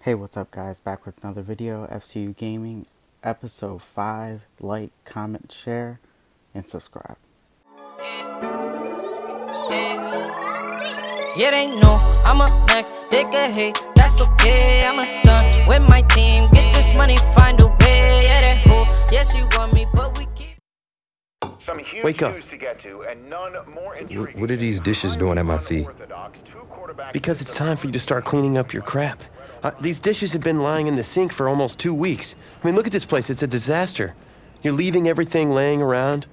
Hey, what's up guys, back with another video, FCU Gaming, episode 5, like, comment, share, and subscribe. It ain't no, I'm up next, take a hate, that's okay, I'm a stunt with my team, get this money, find a way, yeah, that hoe, yes you want me, but we keep... Some huge Wake up. news to get to, and none more intriguing. What are these dishes doing at my feet? Because it's time for you to start cleaning up your crap. These dishes have been lying in the sink for almost 2 weeks. I mean, look at this place. It's a disaster. You're leaving everything laying around.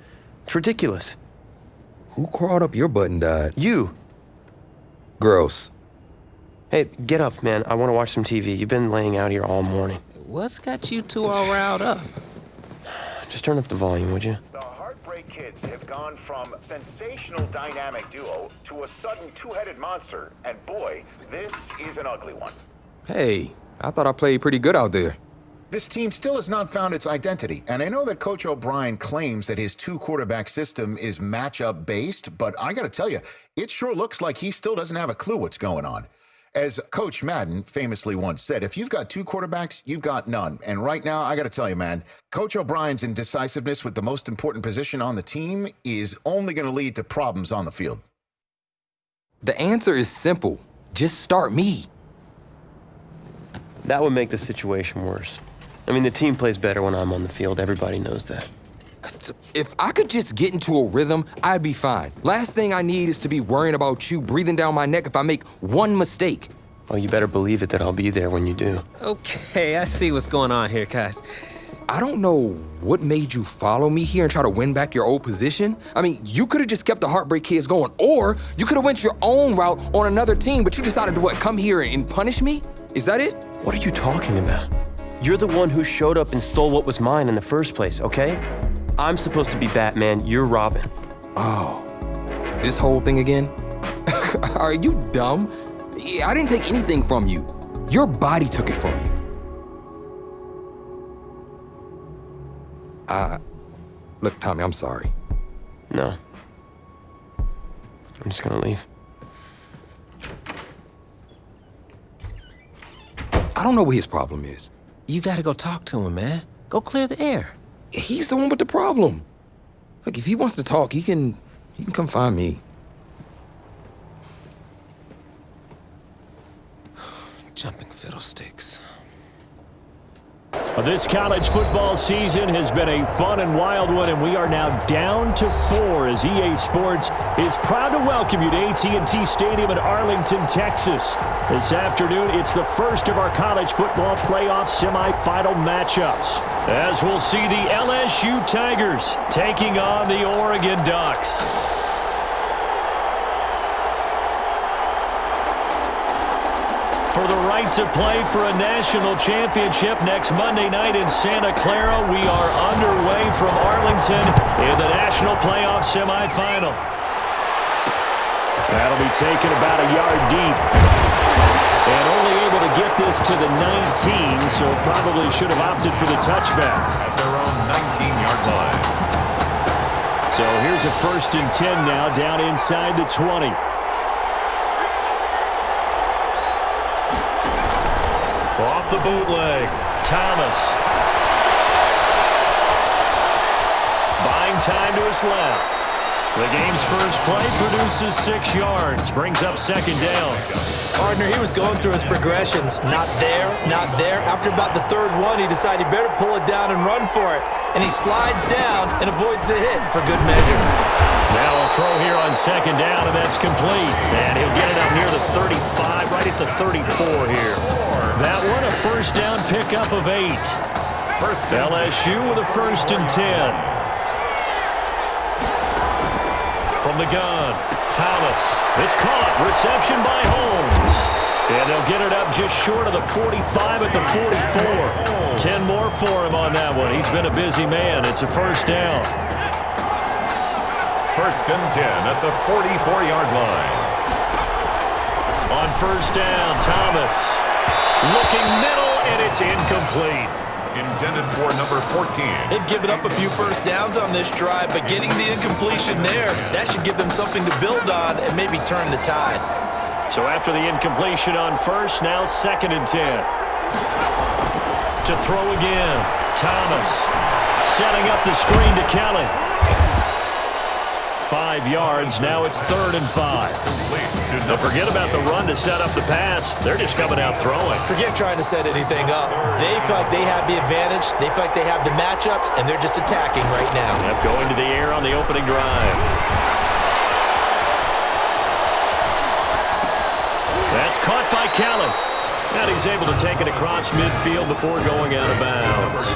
It's ridiculous. Who crawled up your butt and died? You. Gross. Hey, get up, man. I want to watch some TV. You've been laying out here all morning. What's got you two all riled up? Just turn up the volume, would you? The Heartbreak Kids have gone from sensational dynamic duo to a sudden two-headed monster, and boy, this is an ugly one. Hey, I thought I played pretty good out there. This team still has not found its identity, and I know that Coach O'Brien claims that his two-quarterback system is matchup-based, but I gotta tell you, it sure looks like he still doesn't have a clue what's going on. As Coach Madden famously once said, if you've got two quarterbacks, you've got none. And right now, I gotta tell you, man, Coach O'Brien's indecisiveness with the most important position on the team is only gonna lead to problems on the field. The answer is simple. Just start me. That would make the situation worse. I mean, the team plays better when I'm on the field. Everybody knows that. If I could just get into a rhythm, I'd be fine. Last thing I need is to be worrying about you breathing down my neck if I make one mistake. Well, you better believe it that I'll be there when you do. Okay, I see what's going on here, guys. I don't know what made you follow me here and try to win back your old position. I mean, you could have just kept the Heartbreak Kids going, or you could have went your own route on another team, but you decided to what, come here and punish me? Is that it? What are you talking about? You're the one who showed up and stole what was mine in the first place, okay? I'm supposed to be Batman, you're Robin. Oh, this whole thing again? Are you dumb? I didn't take anything from you. Your body took it from you. Look, Tommy, I'm sorry. No. I'm just gonna leave. I don't know what his problem is. You gotta go talk to him, man. Go clear the air. He's the one with the problem. Look, if he wants to talk, he can come find me. Jumping fiddlesticks. This college football season has been a fun and wild one, and we are now down to 4 as EA Sports is proud to welcome you to AT&T Stadium in Arlington, Texas. This afternoon, it's the first of our college football playoff semifinal matchups, as we'll see the LSU Tigers taking on the Oregon Ducks. For the right to play for a national championship next Monday night in Santa Clara, we are underway from Arlington in the national playoff semifinal. That'll be taken about a yard deep. And only able to get this to the 19, so probably should have opted for the touchback. At their own 19-yard line. So here's a 1st and 10 now, down inside the 20. Off the bootleg, Thomas. Buying time to his left. The game's first play produces 6 yards, brings up 2nd down. Partner, he was going through his progressions. Not there, not there. After about the 3rd one, he decided he better pull it down and run for it. And he slides down and avoids the hit for good measure. Now a throw here on 2nd down, and that's complete. And he'll get it up near the 35, right at the 34 here. That one, a 1st down pickup of 8. LSU with a 1st and 10. From the gun, Thomas. It's caught. Reception by Holmes. And they'll get it up just short of the 45 at the 44. 10 more for him on that one. He's been a busy man. It's a 1st down. 1st and 10 at the 44-yard line. On 1st down, Thomas. Looking middle, and it's incomplete. Intended for number 14. They've given up a few 1st downs on this drive, but getting the incompletion there, that should give them something to build on and maybe turn the tide. So after the incompletion on 1st, now 2nd and 10. To throw again. Thomas setting up the screen to Kelly. 5 yards. Now it's 3rd and 5. Don't forget about the run to set up the pass. They're just coming out throwing. Forget trying to set anything up. They feel like they have the advantage. They feel like they have the matchups, and they're just attacking right now. Yep, going to the air on the opening drive. That's caught by Kelly. And he's able to take it across midfield before going out of bounds.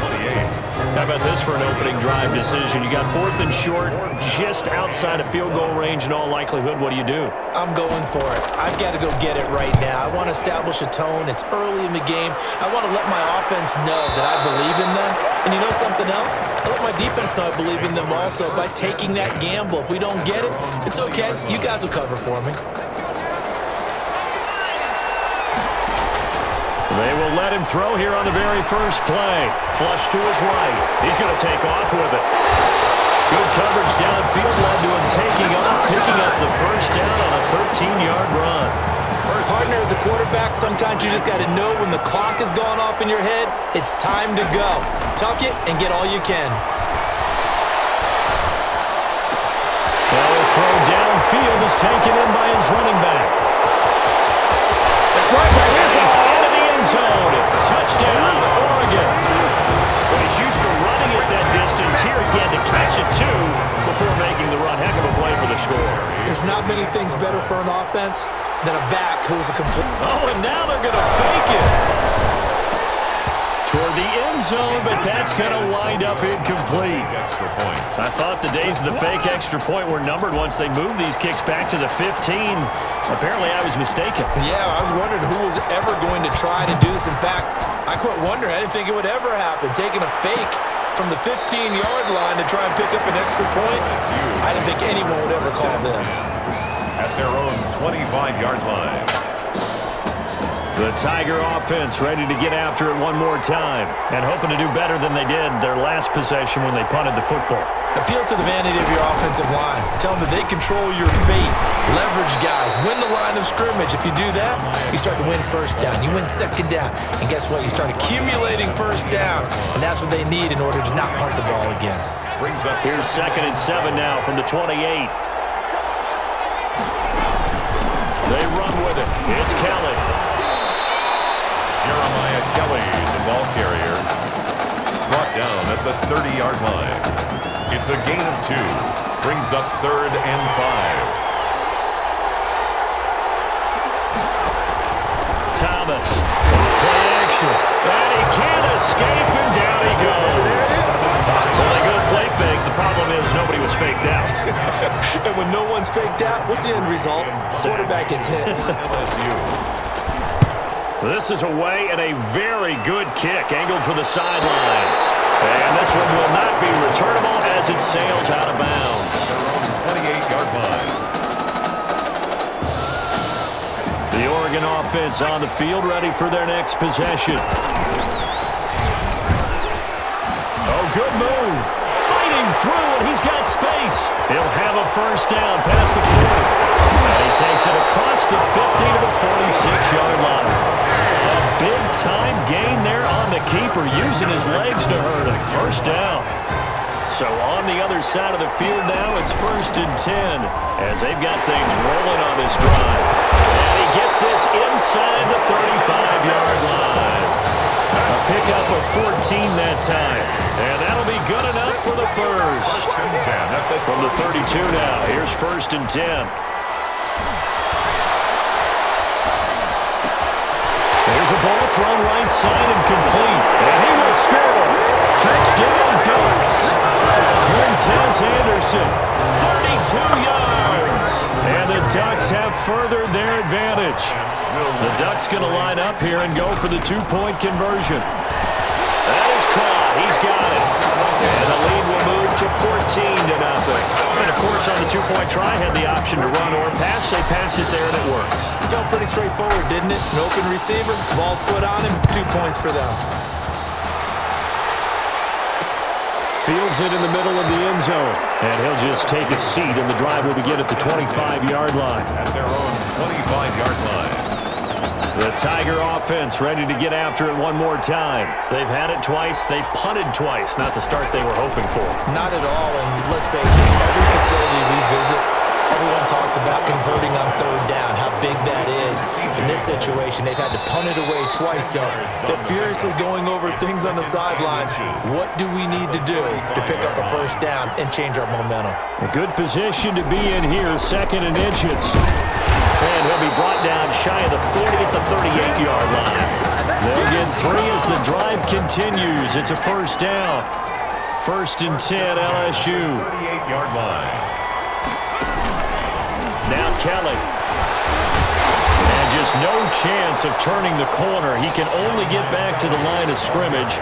How about this for an opening drive decision? You got 4th and short, just outside of field goal range in all likelihood. What do you do? I'm going for it. I've got to go get it right now. I want to establish a tone. It's early in the game. I want to let my offense know that I believe in them. And you know something else? I let my defense know I believe in them also by taking that gamble. If we don't get it, it's okay. You guys will cover for me. They will let him throw here on the very first play. Flush to his right. He's going to take off with it. Good coverage downfield led to him taking off, picking up the first down on a 13-yard run. Partner, as a quarterback, sometimes you just got to know when the clock is going off in your head, it's time to go. Tuck it and get all you can. The throw downfield is taken in by his running back. He's into the end zone. Touchdown, Oregon. But he's used to running it that distance. Here he had to catch it, too, before making the run. Heck of a play for the score. There's not many things better for an offense than a back who's a complete... Oh, and now they're going to fake it. Toward the end zone, but that's going to wind up incomplete. Extra point. I thought the days of the fake extra point were numbered once they moved these kicks back to the 15. Apparently, I was mistaken. Yeah, I was wondering who was ever going to try to do this. In fact, I quit wondering. I didn't think it would ever happen. Taking a fake from the 15-yard line to try and pick up an extra point, I didn't think anyone would ever call this. At their own 25-yard line. The Tiger offense ready to get after it one more time and hoping to do better than they did their last possession when they punted the football. Appeal to the vanity of your offensive line. Tell them that they control your fate. Leverage guys. Win the line of scrimmage. If you do that, you start to win first down. You win second down. And guess what? You start accumulating first downs. And that's what they need in order to not punt the ball again. Here's 2nd and 7 now from the 28. They run with it. It's Kelly. Jeremiah Kelly, the ball carrier, brought down at the 30-yard line. It's a gain of 2. Brings up 3rd and 5. Thomas. Play action. And he can't escape, and down he goes. Well, they go play fake. The problem is nobody was faked out. And when no one's faked out, what's the end result? Quarterback gets hit. LSU. This is away and a very good kick angled for the sidelines. And this one will not be returnable as it sails out of bounds. 28-yard line. The Oregon offense on the field ready for their next possession. Oh, good move. Fighting through, and he's got space. He'll have a first down past the 40. And he takes it across the 50 to the 46-yard line. Big-time gain there on the keeper, using his legs to hurt him. First down. So on the other side of the field now, it's 1st and 10 as they've got things rolling on this drive. And he gets this inside the 35-yard line. A pickup of 14 that time. And that'll be good enough for the first. From the 32 now, here's 1st and 10. There's a ball thrown right side and complete. And he will score. Touchdown, Ducks. Quintez Anderson, 32 yards. And the Ducks have furthered their advantage. The Ducks going to line up here and go for the 2-point conversion. That is caught. He's got it. And the lead will move to 14-0. And, of course, on the 2-point try, had the option to run or pass. They pass it there, and it works. Felt pretty straightforward, didn't it? An open receiver, ball's put on him, 2 points for them. Fields it in the middle of the end zone. And he'll just take a seat, and the drive will begin at the 25-yard line. At their own 25-yard line. The Tiger offense ready to get after it one more time. They've had it twice. They've punted twice. Not the start they were hoping for. Not at all, and let's face it, every facility we visit, everyone talks about converting on third down, how big that is. In this situation, they've had to punt it away twice, so they're furiously going over things on the sidelines. What do we need to do to pick up a first down and change our momentum? A good position to be in here, 2nd and inches. And he'll be brought down shy of the 40 at the 38-yard line. They'll get 3 as the drive continues. It's a first down. 1st and 10, LSU. 38-yard line. Now Kelly. And just no chance of turning the corner. He can only get back to the line of scrimmage.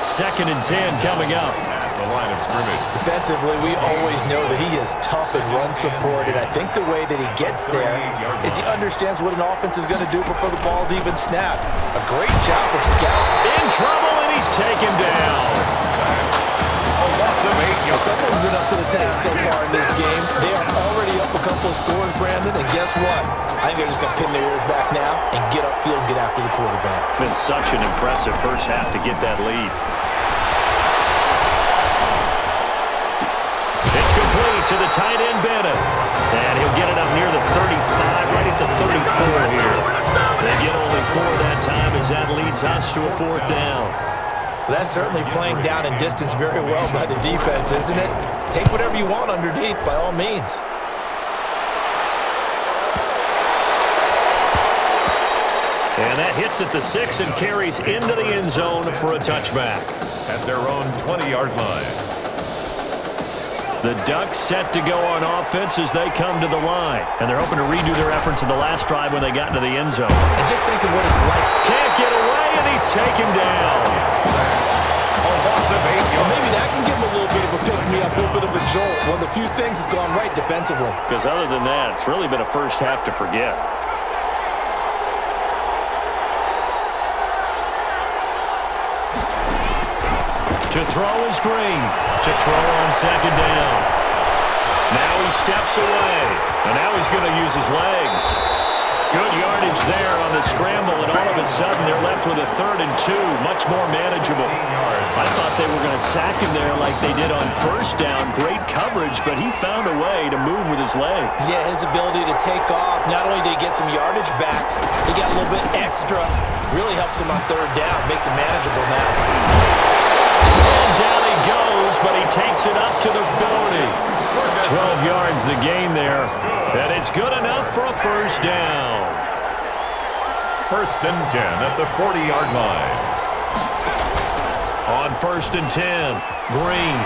2nd and 10 coming up. The line of scrimmage. Defensively, we always know that he is tough and run support, and I think the way that he gets there is he understands what an offense is going to do before the ball's even snapped. A great job of scouting. In trouble, and he's taken down. Someone's been up to the task so far in this game. They are already up a couple of scores, Brandon, and guess what? I think they're just going to pin their ears back now and get upfield and get after the quarterback. Been such an impressive first half to get that lead. It's complete to the tight end, Bennett. And he'll get it up near the 35, right at the 34 here. They get only 4 that time as that leads us to a 4th down. That's certainly playing down and distance very well by the defense, isn't it? Take whatever you want underneath, by all means. And that hits at the 6 and carries into the end zone for a touchback. At their own 20-yard line. The Ducks set to go on offense as they come to the line. And they're hoping to redo their efforts in the last drive when they got into the end zone. And just think of what it's like. Can't get away, and he's taken down. Well, maybe that can give him a little bit of a pick-me-up, a little bit of a jolt. One of the few things that's gone right defensively. Because other than that, it's really been a first half to forget. To throw is Green. To throw on 2nd down. Now he steps away. And now he's going to use his legs. Good yardage there on the scramble, and all of a sudden they're left with a 3rd and 2. Much more manageable. I thought they were going to sack him there like they did on 1st down. Great coverage, but he found a way to move with his legs. Yeah, his ability to take off. Not only did he get some yardage back, he got a little bit extra. Really helps him on 3rd down. Makes it manageable now. And down he goes, but he takes it up to the 40. 12 yards the gain there, and it's good enough for a first down. 1st and 10 at the 40-yard line. On 1st and 10, Green.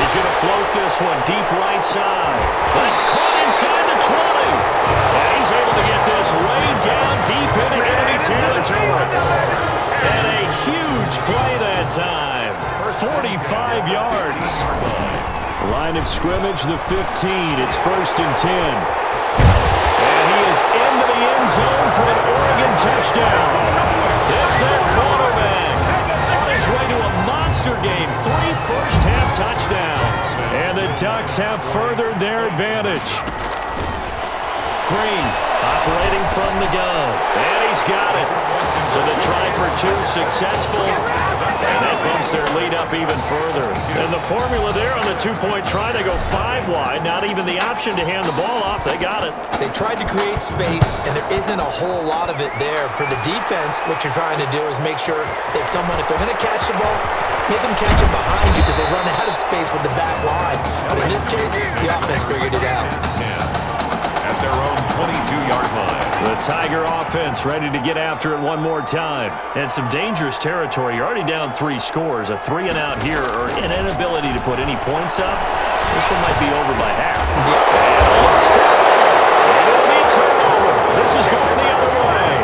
He's going to float this one deep right side. That's caught inside the 20. And he's able to get this way down deep into enemy territory. And a huge play that time. 45 yards. Line of scrimmage, the 15. It's 1st and 10. And he is into the end zone for an Oregon touchdown. It's their quarterback. On his way to a monster game. 3 first-half touchdowns. And the Ducks have furthered their advantage. Green operating from the gun. And he's got it. So the try for 2 successful. And that bumps their lead up even further. And the formula there on the 2-point try, they go 5 wide. Not even the option to hand the ball off. They got it. They tried to create space, and there isn't a whole lot of it there. For the defense, what you're trying to do is make sure if they're going to catch the ball, make them catch it behind you because they run out of space with the back line. But in this case, the offense figured it out. At their own 22-yard line. The Tiger offense ready to get after it one more time. And some dangerous territory. You're already down 3 scores. A 3-and-out here or an inability to put any points up. This one might be over by half. And it'll be turnover. This is going the other way.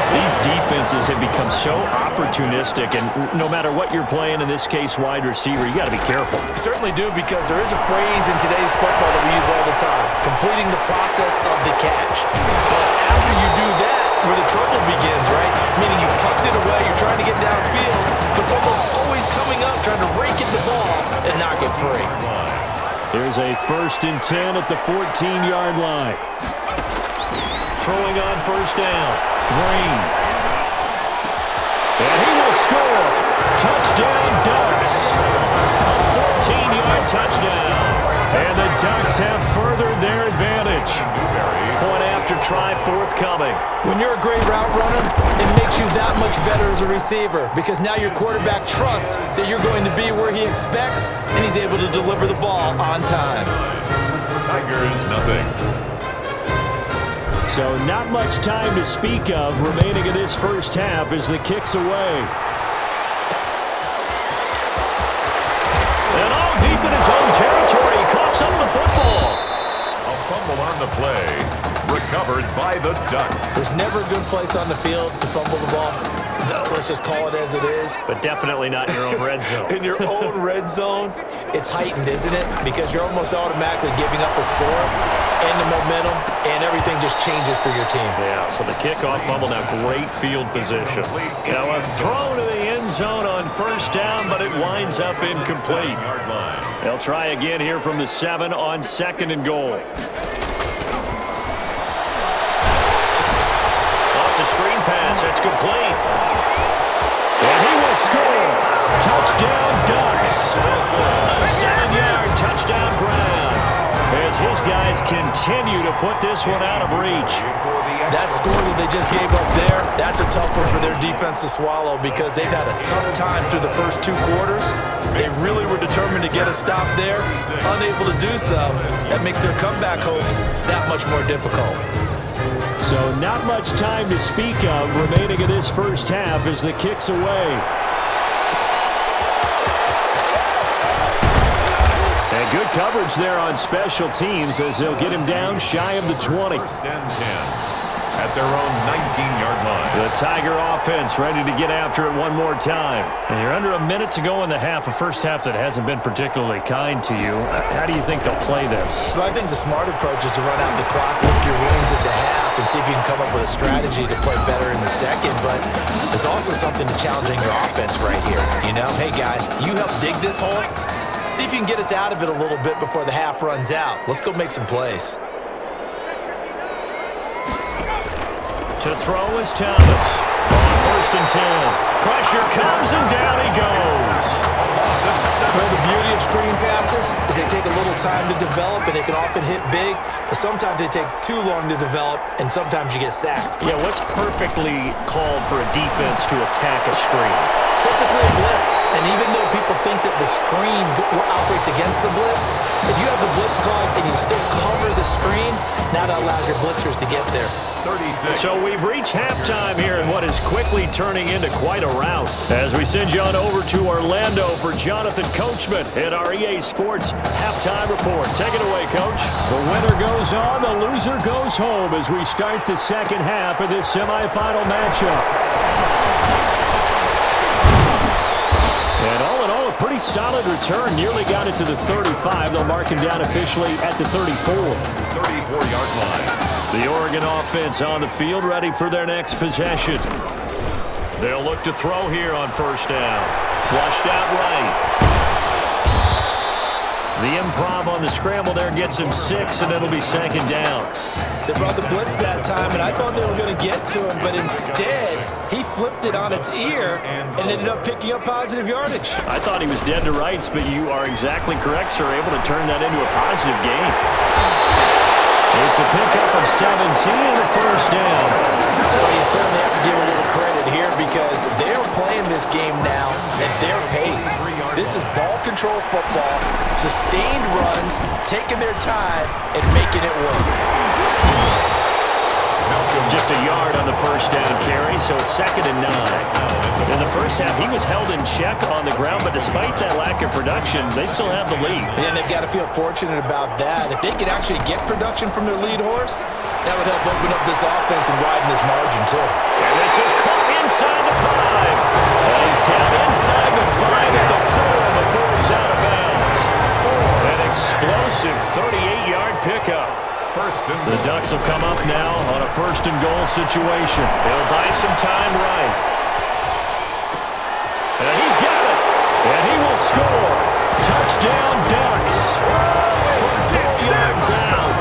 These defenses have become so opportunistic, and no matter what you're playing, in this case wide receiver, you got to be careful. Certainly do, because there is a phrase in today's football that we use all the time, completing the process of the catch. Well, it's after you do that where the trouble begins, right? Meaning you've tucked it away, you're trying to get downfield, but someone's always coming up trying to rake at the ball and knock it free. Here's a 1st and 10 at the 14-yard line. throwing on first down. Green. And he will score. Touchdown, Ducks. A 14-yard touchdown. And the Ducks have furthered their advantage. Point after try forthcoming. When you're a great route runner, it makes you that much better as a receiver because now your quarterback trusts that you're going to be where he expects, and he's able to deliver the ball on time. Tigers, nothing. So not much time to speak of remaining in this first half as the kick's away. And all deep in his own territory, he coughs up the football. A fumble on the play. Recovered by the Ducks. There's never a good place on the field to fumble the ball. No, let's just call it as it is. But definitely not in your own red zone. In your own red zone, it's heightened, isn't it? Because you're almost automatically giving up a score and the momentum, and everything just changes for your team. Yeah, so the kickoff fumble, now great field position. Now a throw to the end zone on first down, but it winds up incomplete. They'll try again here from the 7 on 2nd and goal. A screen pass, that's complete. And he will score. Touchdown, Ducks. A 7-yard touchdown grab as his guys continue to put this one out of reach. That score that they just gave up there, that's a tough one for their defense to swallow because they've had a tough time through the first 2 quarters. They really were determined to get a stop there, unable to do so. That makes their comeback hopes that much more difficult. So not much time to speak of remaining in this first half as the kick's away. And good coverage there on special teams as they'll get him down shy of the 20. First and 10 at their own 19-yard line. The Tiger offense ready to get after it one more time. And you're under a minute to go in the half, a first half that hasn't been particularly kind to you. How do you think they'll play this? Well, I think the smart approach is to run out the clock, lick your wounds at the half, and see if you can come up with a strategy to play better in the second. But there's also something to challenging your offense right here. You know, hey, guys, you help dig this hole. See if you can get us out of it a little bit before the half runs out. Let's go make some plays. To throw is Thomas. On first and 10. Pressure comes and down he goes. Well, the beauty of screen passes is they take a little time to develop and they can often hit big, but sometimes they take too long to develop and sometimes you get sacked. Yeah, what's perfectly called for a defense to attack a screen? Typically a blitz, and even though people think that the screen operates against the blitz, if you have the blitz called and you still cover the screen, now that allows your blitzers to get there. 36. So we've reached halftime here in what is quickly turning into quite a rout. As we send you on over to Orlando for Jonathan Coachman at our EA Sports Halftime Report. Take it away, Coach. The winner goes on, the loser goes home as we start the second half of this semifinal matchup. And all in all, a pretty solid return. Nearly got it to the 35. They'll mark him down officially at the 34. 34-yard line. The Oregon offense on the field, ready for their next possession. They'll look to throw here on first down. Flushed out right. The improv on the scramble there gets him 6, and it'll be second down. They brought the blitz that time, and I thought they were going to get to him, but instead, he flipped it on its ear and ended up picking up positive yardage. I thought he was dead to rights, but you are exactly correct, sir. Able to turn that into a positive gain. It's a pickup of 17 and a first down. Well, you certainly have to give a little credit here because they're playing this game now at their pace. This is ball control football, sustained runs, taking their time, and making it work. Just a yard on the first down carry, so it's second and 9. In the first half, he was held in check on the ground, but despite that lack of production, they still have the lead. And they've got to feel fortunate about that. If they can actually get production from their lead horse, that would help open up this offense and widen this margin, too. And this is caught inside the 5. He's down inside the 5 at the 4 before he's out of bounds. An explosive 38-yard pickup. The Ducks will come up now on a first and goal situation. They'll buy some time right. And he's got it. And he will score. Touchdown, Ducks. From 4 yards out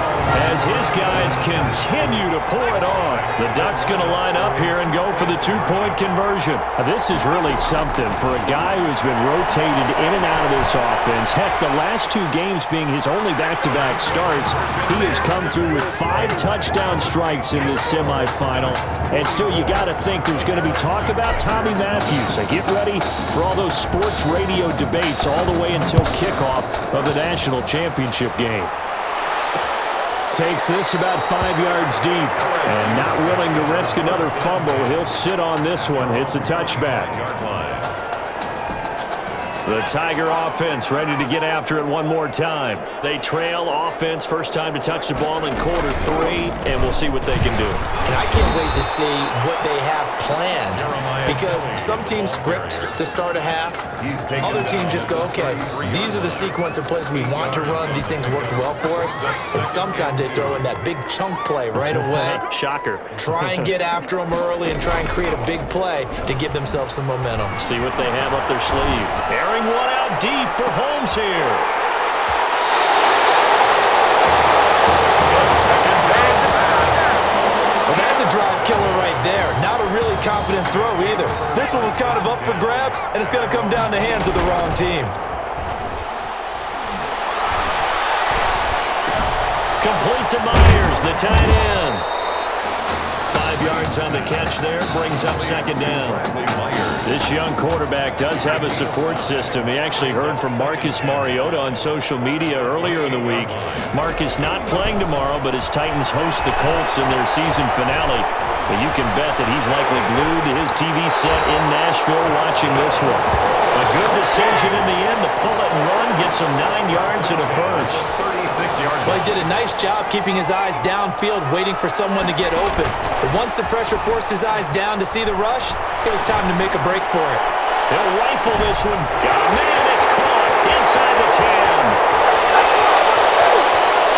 as his guys continue to pour it on. The Ducks going to line up here and go for the two-point conversion. Now, this is really something for a guy who's been rotated in and out of this offense. Heck, the last 2 games being his only back-to-back starts, he has come through with 5 touchdown strikes in this semifinal. And still, you got to think there's going to be talk about Tommy Matthews. Get ready for all those sports radio debates all the way until kickoff of the national championship game. Takes this about 5 yards deep, and not willing to risk another fumble. He'll sit on this one. It's a touchback. The Tiger offense ready to get after it one more time. They trail offense, first time to touch the ball in quarter 3, and we'll see what they can do. And I can't wait to see what they have planned, because some teams script to start a half. Other teams just go, okay, these are the sequence of plays we want to run. These things worked well for us. And sometimes they throw in that big chunk play right away. Shocker. Try and get after them early and try and create a big play to give themselves some momentum. See what they have up their sleeve. Airing one out deep for Holmes here. Well, that's a drive killer right there. Not a really confident throw either. This one was kind of up for grabs, and it's going to come down the hands of the wrong team. Complete to Myers, the tight end. 5 yards on the catch there, brings up second down. This young quarterback does have a support system. He actually heard from Marcus Mariota on social media earlier in the week. Marcus not playing tomorrow, but his Titans host the Colts in their season finale. But you can bet that he's likely glued to his TV set in Nashville watching this one. A good decision in the end to pull it and run, gets him 9 yards and a first. 36 yards. Well, he did a nice job keeping his eyes downfield, waiting for someone to get open. But once the pressure forced his eyes down to see the rush, it was time to make a break for it. He'll rifle this one. Oh, man, it's caught inside the 10.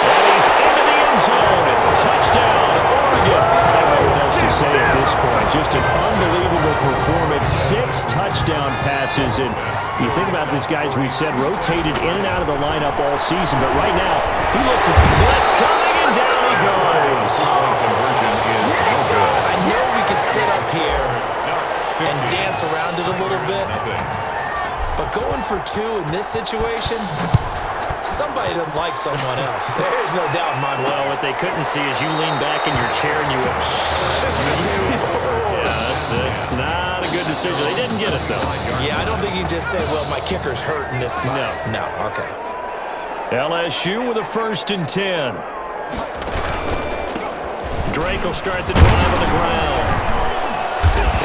And he's into the end zone. Touchdown, Oregon. I don't know what else to say at this point. Just an unbelievable performance. 6 touchdown passes. And you think about this guy, as we said, rotated in and out of the lineup all season. But right now, he looks as blitz coming, and down he goes. Conversion is no good. I know we could sit up here and dance around it a little bit, but going for 2 in this situation, somebody doesn't like someone else. There's no doubt in my mind. Well, what they couldn't see is you lean back in your chair and you went, yeah, it's not a good decision. They didn't get it, though. Yeah, I don't think you can just say, well, my kicker's hurt in this spot. No, okay. LSU with a 1st and 10. Drake will start the drive on the ground.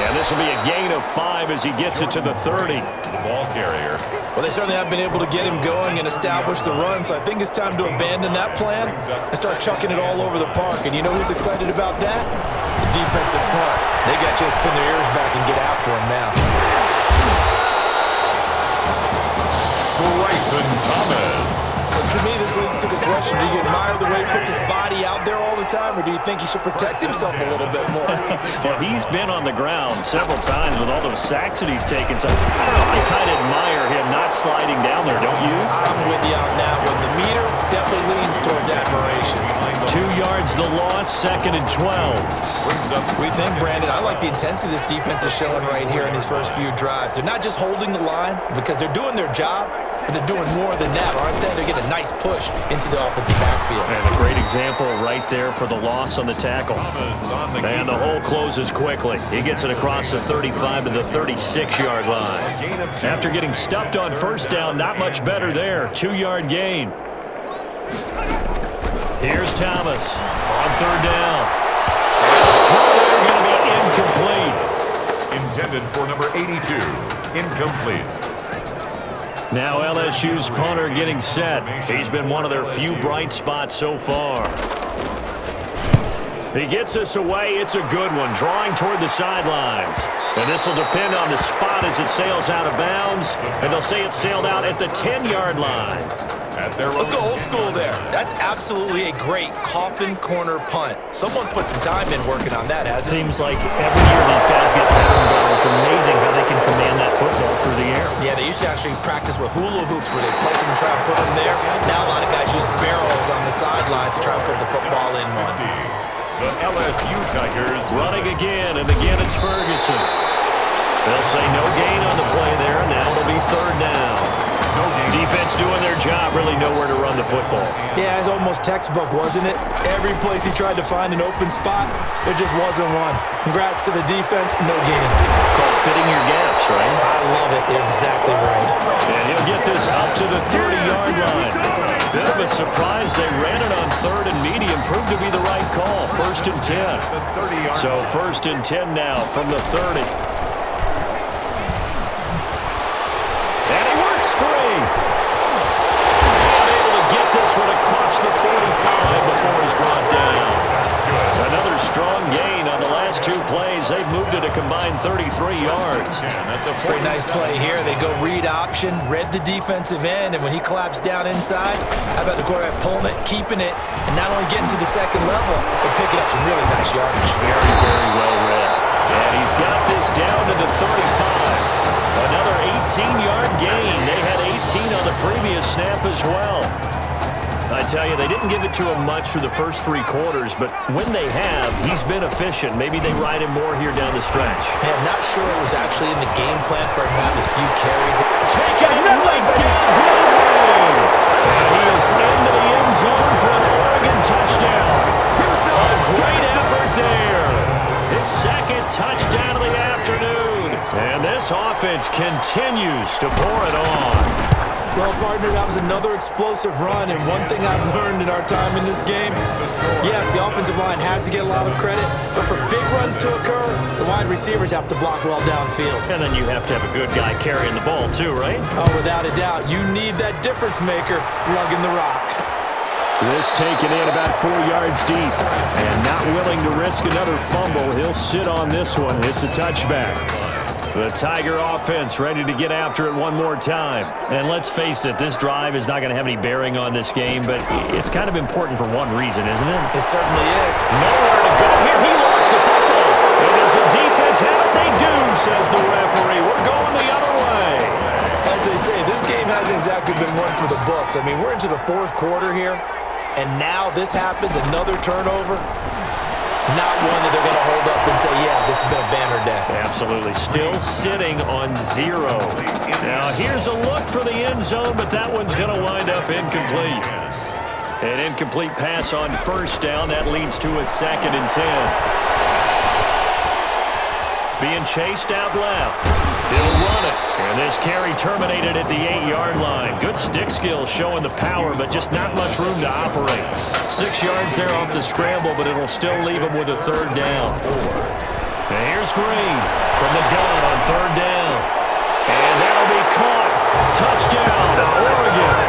And this will be a gain of 5 as he gets it to the 30. The ball carrier. Well, they certainly have been able to get him going and establish the run, so I think it's time to abandon that plan and start chucking it all over the park. And you know who's excited about that? The defensive front. They got to just pin their ears back and get after him now. Bryson Thomas. Well, to me, this leads to the question, do you admire the way he puts his body out there all the time, or do you think he should protect himself a little bit more? Well, he's been on the ground several times with all those sacks that he's taken. So I kind of admire him not sliding down there, don't you? I'm with you on that one. The meter definitely leans towards admiration. 2 yards the loss, 2nd and 12. We think, Brandon, I like the intensity this defense is showing right here in these first few drives. They're not just holding the line because they're doing their job, but they're doing more than that, aren't they? They're getting a nice push into the offensive backfield. And a great example right there for the loss on the tackle. And the hole closes quickly. He gets it across the 35 to the 36-yard line. After getting stuffed on 1st down, not much better there. 2-yard gain. Here's Thomas on 3rd down. And the throw there going to be incomplete. Intended for number 82. Incomplete. Now LSU's punter getting set. He's been one of their few bright spots so far. He gets us away. It's a good one, drawing toward the sidelines. And this will depend on the spot as it sails out of bounds. And they'll say it sailed out at the 10-yard line. Let's go old school there. That's absolutely a great coffin corner punt. Someone's put some time in working on that, hasn't it? Seems like every year these guys get better and better. It's amazing how they can command that football through the air. Yeah, they used to actually practice with hula hoops where they place them and try and put them there. Now a lot of guys use barrels on the sidelines to try and put the football in one. The LSU Tigers running again, and again it's Ferguson. They'll say no gain on the play there, and now it'll be third down. Defense doing their job, really nowhere to run the football. Yeah, it's almost textbook, wasn't it? Every place he tried to find an open spot, there just wasn't one. Congrats to the defense, no gain. Called fitting your gaps, right? I love it. Exactly right. And he'll get this up to the 30-yard line. Bit of a surprise. They ran it on third and medium. Proved to be the right call. 1st and 10. So 1st and 10 now from the 30. And he works free. And able to get this one across the 45 before he's brought down. Another strong gain on the last 2 plays. They've moved it a combined 33 yards. Very nice play here. They go read option, read the defensive end, and when he collapsed down inside, how about the quarterback pulling it, keeping it, and not only getting to the second level, but picking up some really nice yardage. Very, very well read. And he's got this down to the 35. Another 18-yard gain. They had 18 on the previous snap as well. I tell you, they didn't give it to him much through the first 3 quarters, but when they have, he's been efficient. Maybe they ride him more here down the stretch. Yeah, I'm not sure it was actually in the game plan for him to have his few carries. Taking it right down Broadway. And he is into the end zone for an Oregon touchdown. A great effort there. His 2nd touchdown of the afternoon. And this offense continues to pour it on. Well, partner, that was another explosive run, and one thing I've learned in our time in this game, yes, the offensive line has to get a lot of credit, but for big runs to occur, the wide receivers have to block well downfield. And then you have to have a good guy carrying the ball too, right? Oh, without a doubt. You need that difference maker lugging the rock. This taken in about 4 yards deep, and not willing to risk another fumble. He'll sit on this one. It's a touchback. The Tiger offense ready to get after it one more time. And let's face it, this drive is not going to have any bearing on this game, but it's kind of important for one reason, isn't it? It certainly is. Nowhere to go here. He lost the football. And as the defense have it, they do, says the referee. We're going the other way. As they say, this game hasn't exactly been one for the books. I mean, we're into the 4th quarter here, and now this happens, another turnover. Not one that they're going to hold up and say, yeah, this has been a banner day. Absolutely. Still sitting on 0. Now, here's a look for the end zone, but that one's going to wind up incomplete. An incomplete pass on 1st down. That leads to a 2nd and 10. Being chased out left. He'll run it. And this carry terminated at the 8-yard line. Good stick skills showing the power, but just not much room to operate. 6 yards there off the scramble, but it'll still leave him with a 3rd down. And here's Green from the gun on 3rd down. And that'll be caught. Touchdown, Oregon.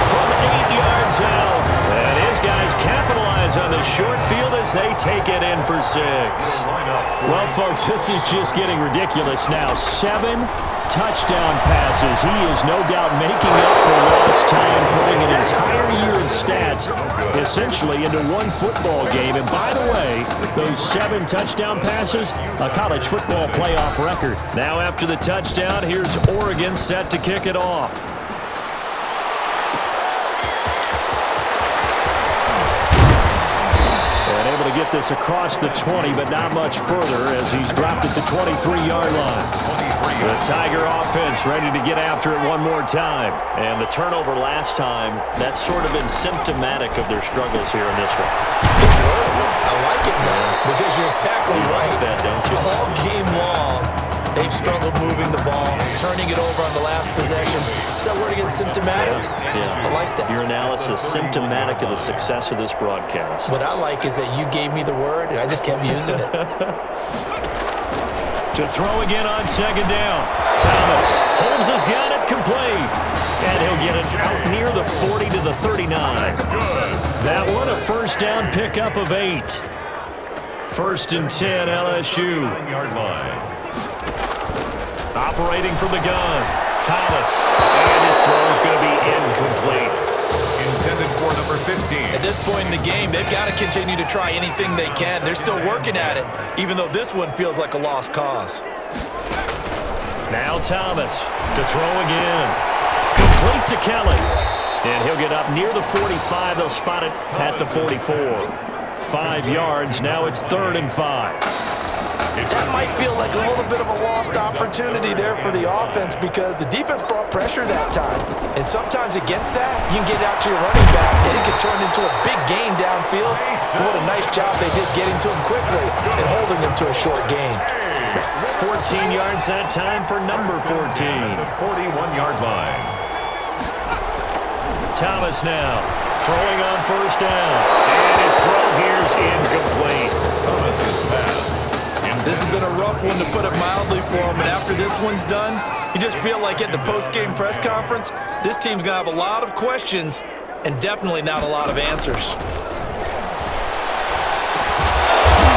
From 8 yards out. And his guys capitalize on the short field as they take it in for 6. Well, folks, this is just getting ridiculous now. 7 touchdown passes. He is no doubt making up for lost time, putting an entire year of stats essentially into one football game. And by the way, those 7 touchdown passes, a college football playoff record. Now after the touchdown, here's Oregon set to kick it off. Able to get this across the 20, but not much further as he's dropped it to 23-yard line. The Tiger offense ready to get after it one more time. And the turnover last time, that's sort of been symptomatic of their struggles here in this one. I like it, man, because you're exactly right. Like that, don't you? All game long, they've struggled moving the ball, turning it over on the last possession. Is that word again, symptomatic? Yeah. I like that. Your analysis, symptomatic of the success of this broadcast. What I like is that you gave me the word, and I just kept using it. To throw again on 2nd down. Thomas. Holmes has got it complete. And he'll get it out near the 40 to the 39. That one a 1st down pickup of 8. 1st and 10, LSU. Operating from the gun. Thomas. And his throw is going to be incomplete. Intended for number 15. At this point in the game, they've got to continue to try anything they can. They're still working at it, even though this one feels like a lost cause. Now Thomas to throw again. Complete to Kelly. And he'll get up near the 45. They'll spot it at the 44. 5 yards. Now it's 3rd and 5. That might feel like a little bit of a lost opportunity there for the offense because the defense brought pressure that time. And sometimes against that, you can get out to your running back and it can turn into a big gain downfield. But what a nice job they did getting to him quickly and holding him to a short gain. 14 yards that time for number 14. The 41-yard line. Thomas now throwing on 1st down. And his throw here's incomplete. Thomas's pass. This has been a rough one, to put it mildly, for him. And after this one's done, you just feel like at the post-game press conference, this team's going to have a lot of questions and definitely not a lot of answers.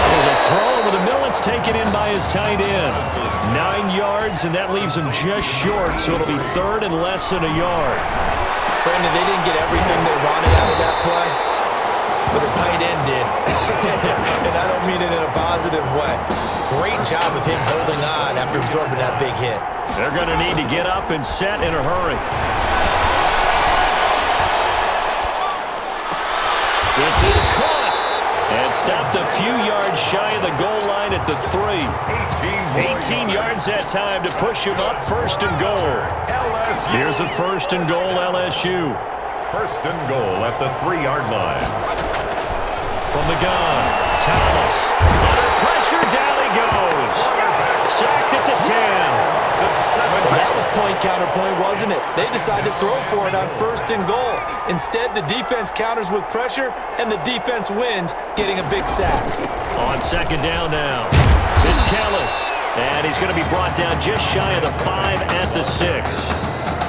There's a throw over the middle. It's taken in by his tight end. 9 yards, and that leaves him just short, so it'll be 3rd and less than a yard. Brandon, they didn't get everything they wanted out of that play, but the tight end did. And I don't mean it in a positive way. Great job of him holding on after absorbing that big hit. They're going to need to get up and set in a hurry. This is caught and stopped a few yards shy of the goal line at the 3. 18 yards that time to push him up. 1st and goal. LSU. Here's a 1st and goal, LSU. 1st and goal at the 3-yard line. From the gun, Thomas. Under pressure, down he goes. Sacked at the 10. Well, that was point counterpoint, wasn't it? They decided to throw for it on 1st and goal. Instead, the defense counters with pressure, and the defense wins, getting a big sack. On 2nd down now, it's Kelly. And he's going to be brought down just shy of the 5 at the 6.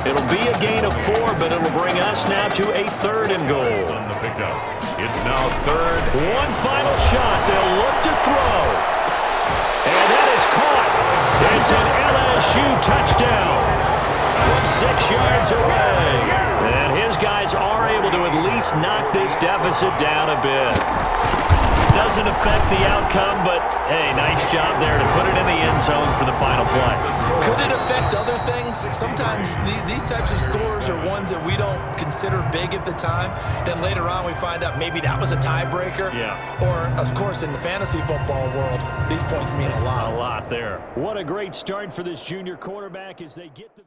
It'll be a gain of 4, but it'll bring us now to a 3rd and goal. On the pickup. It's now 3rd. One final shot. They'll look to throw. And that is caught. It's an LSU touchdown from 6 yards away. And his guys are able to at least knock this deficit down a bit. Doesn't affect the outcome, but hey, nice job there to put it in the end zone for the final play. Could it affect other things? Sometimes these types of scores are ones that we don't consider big at the time. Then later on we find out maybe that was a tiebreaker. Yeah. Or, of course, in the fantasy football world, these points mean a lot. A lot there. What a great start for this junior quarterback as they get the